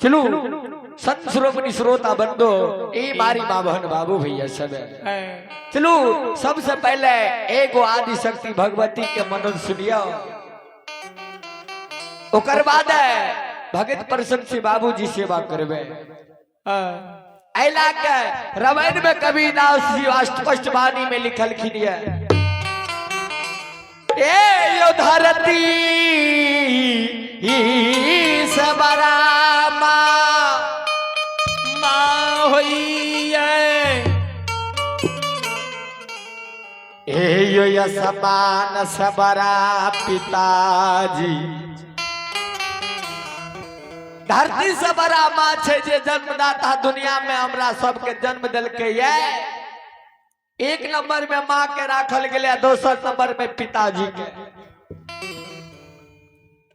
चलो संत श्रोमणी श्रोता बंदो ए मारी माँ बहन बाबू भैया सब चलो सबसे पहले एगो आदि शक्ति भगवती के मनन सुनियो ओकर बाद भगत प्रसन्न से बाबूजी सेवा करबे ऐला के रामायण में कबीरदास जी अष्टपष्टवाणी में लिखल खिनिया ए यो धरती सबरा माँ होइए ए यो समान सबरा पिताजी धरती से बड़ा माँ छे जे जन्मदाता दुनिया में हमरा सबके जन्म दिलके ये एक नंबर में माँ के राखल गेले दोसर नंबर में पिताजी के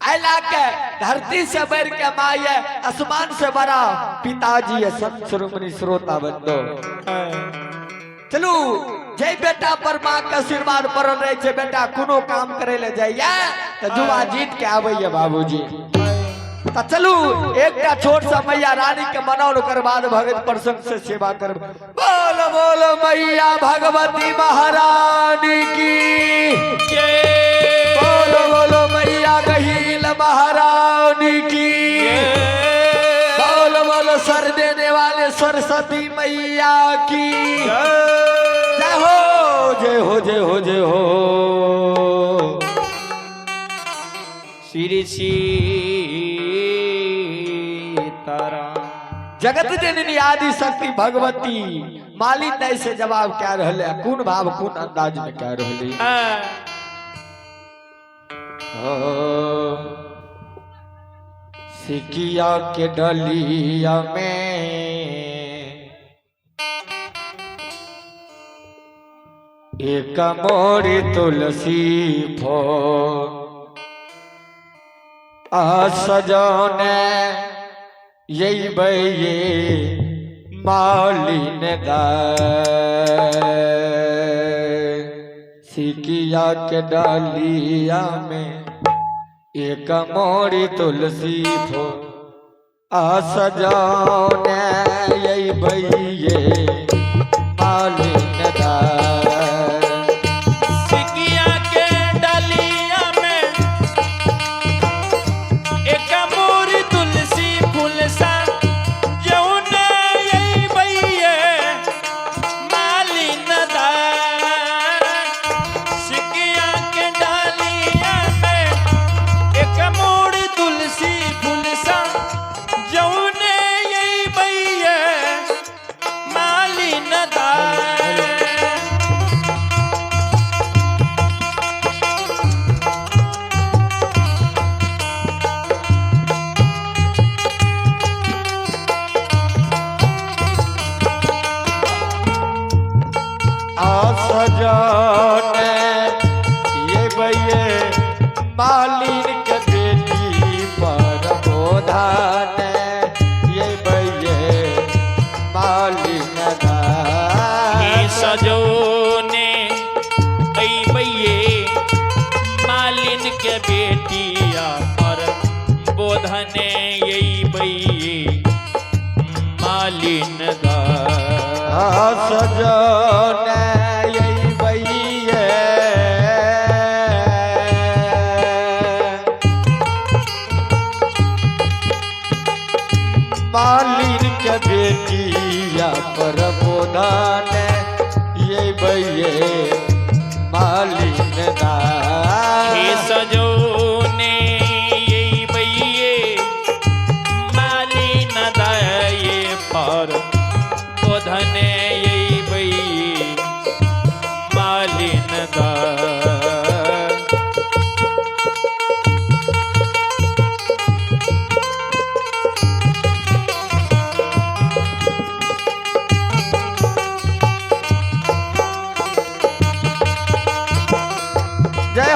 ऐला के धरती से बढ़ के माँ ये आसमान से बड़ा पिताजी है संत श्रोमणी श्रोता बंदो चलू जे बेटा पर माँ के आशीर्वाद पड़ल रहे छे बेटा कोनो काम करे ले जाइए तो जुआ जीत के आबैया बाबूजी तो चलू एक छोट सा मैया रानी के मनौल कर बाद भगत प्रसन्न से सेवा कर बोल बोल मैया भगवती महारानी की बोल बोलो मैया गहील महारानी की बोल बोलो सर देने वाले सरस्वती मैया की जय हो जय हो जय हो जय हो श्री जगत जननी आदि शक्ति भगवती मालिन नहीं से जवाब क्या रहले कौन भाव कौन अंदाज में क्या रहले सिकिया के डलिया में एक मोरी तुलसी फूल सजने यही भैये मालिन सिकिया के डालिया में एक मोरी तुलसी फूल सजने यही भैये मालिन मालिन के बेटी पर बोधान ये भैये मालिन सजोने भैये मालिन के बेटिया पर बोधने यही भैये मालिन सजोने मालिन के बेटिया पर बोधान ये भैये मालिन सजोने ये भैये मालिन ये पर बोधने ये भैये मालिन जय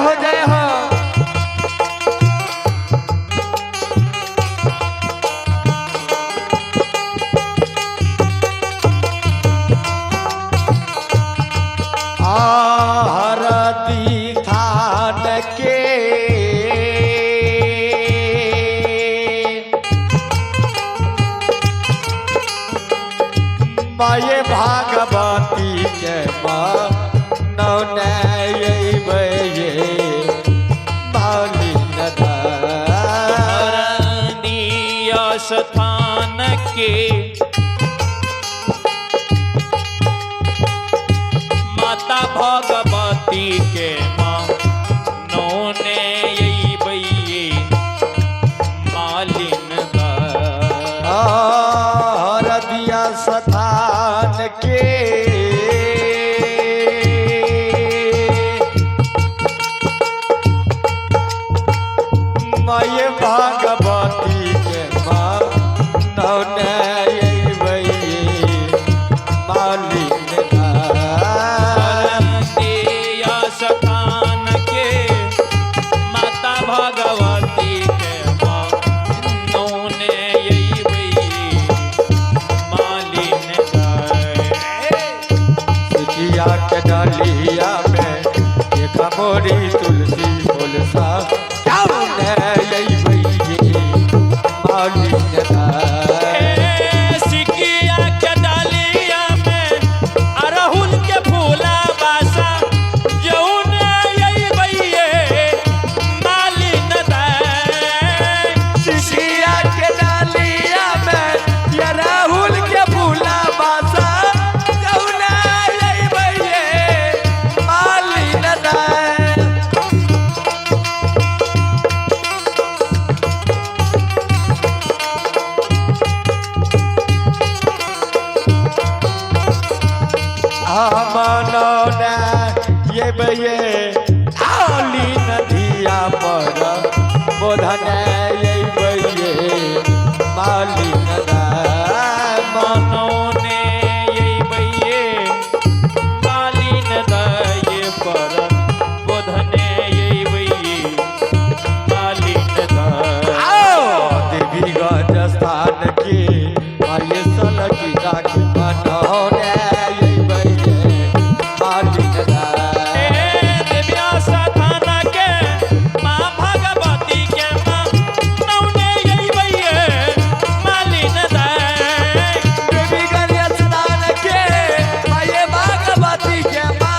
माये भागवती के मनौने अइबै ये मालिन धरणीय स्थान के माता भगवती के मनौने अइबै ये मालिन हरदिया स्थान के माये भागवती के मनौने अइबै ये मालिन धरणीय स्थान के माता भगवती के मनौने अइबै मालिन सिकिया के डालिया में एक मोरी तुलसी बोलसा कौने अइबै ये मालिन सिकिया के डालिया में अरहुल के फूला बासा जौन अइबै ये मालिन सिकिया के डालिया में ये राहुल के फूला बासा कौने अइबै ये मालिन मनौने ये